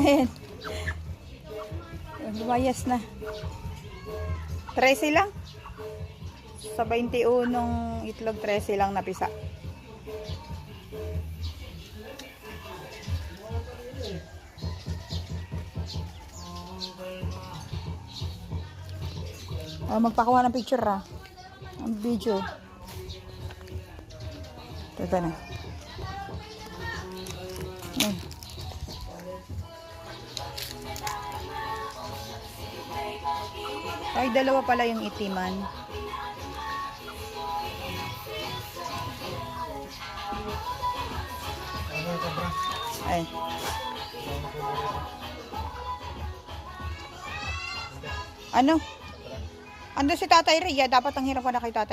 Ayan. Lumayas na. 13 lang. Sa 21 itlog, 13 lang napisa. Oh, magpakuha ng picture ang video. Ito na. Ay, dalawa pala yung itiman. Ay. Ano? Ando si Tatay Ria. Dapat ang hirap ka na kay Tatay.